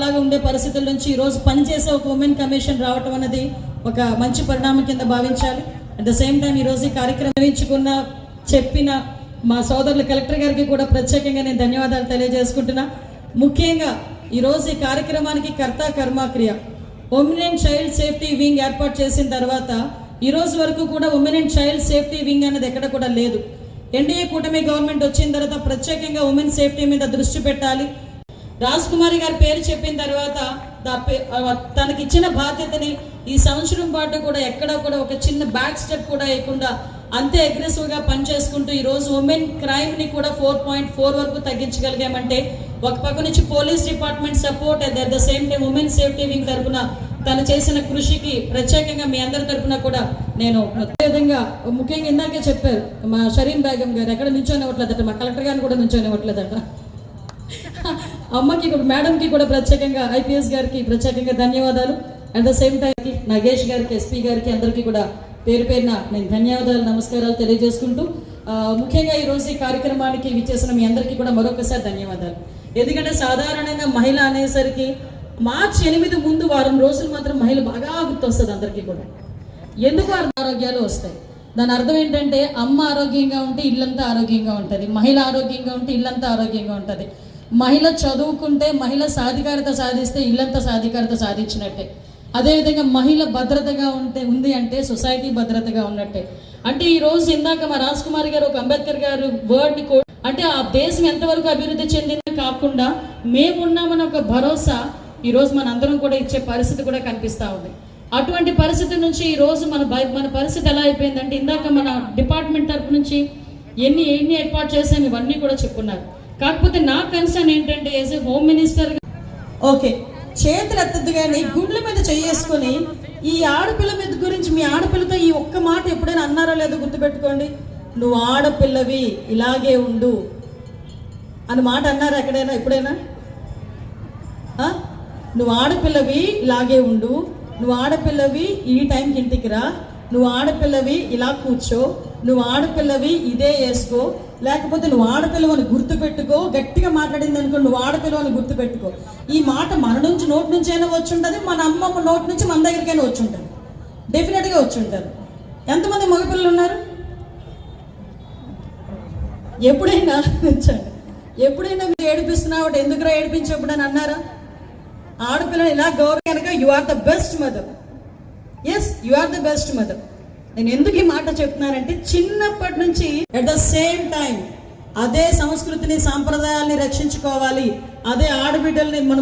వాళ్ళలాగా ఉండే పరిస్థితుల నుంచి ఈరోజు పనిచేసే ఒక ఉమెన్ కమిషన్ రావటం అనేది ఒక మంచి పరిణామం కింద భావించాలి. అట్ ద సేమ్ టైం ఈరోజు ఈ కార్యక్రమం నిర్వహించుకున్న చెప్పిన మా సోదరులు కలెక్టర్ గారికి కూడా ప్రత్యేకంగా నేను ధన్యవాదాలు తెలియజేసుకుంటున్నా. ముఖ్యంగా ఈరోజు ఈ కార్యక్రమానికి కర్త కర్మక్రియ women and child safety wing ఏర్పాటు చేసిన తర్వాత ఈరోజు వరకు కూడా women and child safety wing అనేది ఎక్కడ కూడా లేదు. ఎన్డీఏ కూటమి గవర్నమెంట్ వచ్చిన తర్వాత ప్రత్యేకంగా ఉమెన్ సేఫ్టీ మీద దృష్టి పెట్టాలి. రాజ్ కుమారి గారి పేరు చెప్పిన తర్వాత తనకిచ్చిన బాధ్యతని ఈ సంవత్సరం పాటు కూడా ఎక్కడా కూడా ఒక చిన్న బ్యాక్ స్టెప్ కూడా వేయకుండా అంతే అగ్రెసివ్గా పనిచేసుకుంటూ ఈరోజు ఉమెన్ క్రైమ్ని కూడా 4.4 వరకు తగ్గించగలిగామంటే ఒక పక్క నుంచి police department support at the same time women safety wing తరఫున తను చేసిన కృషికి ప్రత్యేకంగా మీ అందరి తరఫున కూడా నేను అదేవిధంగా ముఖ్యంగా ఇందాకే చెప్పారు మా షరీన్ బేగం గారు ఎక్కడ నిల్చొనివ్వట్లేదట, మా కలెక్టర్ గారిని కూడా నిల్చొనివ్వట్లేదట. అమ్మకి మేడంకి కూడా ప్రత్యేకంగా ఐపీఎస్ గారికి ప్రత్యేకంగా ధన్యవాదాలు. At the same time Nagesh గారికి ఎస్పీ గారికి అందరికీ కూడా పేరు పేరున నేను ధన్యవాదాలు నమస్కారాలు తెలియజేసుకుంటూ ముఖ్యంగా ఈరోజు ఈ కార్యక్రమానికి విచ్చేసిన మీ అందరికీ కూడా మరొకసారి ధన్యవాదాలు. ఎందుకంటే సాధారణంగా మహిళ అనేసరికి మార్చి 8 ముందు వారం రోజులు మాత్రం మహిళ బాగా గుర్తొస్తుంది అందరికీ కూడా. ఎందుకు ఆరోగ్యాలు వస్తాయి? దాని అర్థం ఏంటంటే అమ్మ ఆరోగ్యంగా ఉంటే ఇల్లంతా ఆరోగ్యంగా ఉంటుంది, మహిళ ఆరోగ్యంగా ఉంటే ఇల్లంతా ఆరోగ్యంగా ఉంటుంది. మహిళ చదువుకుంటే మహిళ సాధికారత సాధిస్తే ఇల్లంతా సాధికారత సాధించినట్టే. అదేవిధంగా మహిళ భద్రతగా ఉంది అంటే సొసైటీ భద్రతగా ఉన్నట్టే. అంటే ఈ రోజు ఇందాక మా రాజ్ కుమార్ గారు ఒక అంబేద్కర్ గారు వర్డ్ని అంటే ఆ దేశం ఎంతవరకు అభివృద్ధి చెందింది కాకుండా మేమున్నామని ఒక భరోసా ఈరోజు మన అందరం కూడా ఇచ్చే పరిస్థితి కూడా కనిపిస్తూ ఉంది. అటువంటి పరిస్థితి నుంచి ఈరోజు మన పరిస్థితి ఎలా అయిపోయిందంటే ఇందాక మన డిపార్ట్మెంట్ తరపు నుంచి ఎన్ని ఏర్పాటు చేసాము ఇవన్నీ కూడా చెప్పున్నారు. కాకపోతే నా కన్సర్న్ ఏంటంటే as a home minister okay చేతులు ఎత్తద్దు కానీ గుండెల మీద చేసుకొని ఈ ఆడపిల్ల మీద గురించి మీ ఆడపిల్లతో ఈ ఒక్క మాట ఎప్పుడైనా అన్నారో లేదో గుర్తుపెట్టుకోండి. నువ్వు ఆడపిల్లవి ఇలాగే ఉండు అని మాట అన్నారా ఎక్కడైనా ఎప్పుడైనా? నువ్వు ఆడపిల్లవి ఇలాగే ఉండు, నువ్వు ఆడపిల్లవి ఈ టైంకి ఇంటికి రా, నువ్వు ఆడపిల్లవి ఇలా కూర్చో, నువ్వు ఆడపిల్లవి ఇదే వేసుకో, లేకపోతే నువ్వు ఆడపిల్లవని గుర్తుపెట్టుకో. గట్టిగా మాట్లాడింది అనుకో నువ్వు ఆడపిల్లవని గుర్తుపెట్టుకో. ఈ మాట మన నుంచి నోటి నుంచి అయినా వచ్చి ఉంటుంది, మన అమ్మమ్మ నోటి నుంచి మన దగ్గరికైనా వచ్చి ఉంటుంది, డెఫినెట్గా వచ్చి ఉంటారు. ఎంతమంది మగపిల్లలు ఉన్నారు? ఎప్పుడైనా మీరు ఏడిపిస్తున్నావు ఎందుకురా ఏడిపించేప్పుడు అని అన్నారా? ఆడపిల్లని ఇలా గౌరవం కనుక you are the best mother. Yes, you are the best mother. నేను ఎందుకు ఈ మాట చెప్తున్నానంటే చిన్నప్పటి నుంచి అట్ ద సేమ్ టైం అదే సంస్కృతిని సాంప్రదాయాల్ని రక్షించుకోవాలి, అదే ఆడబిడ్డల్ని మన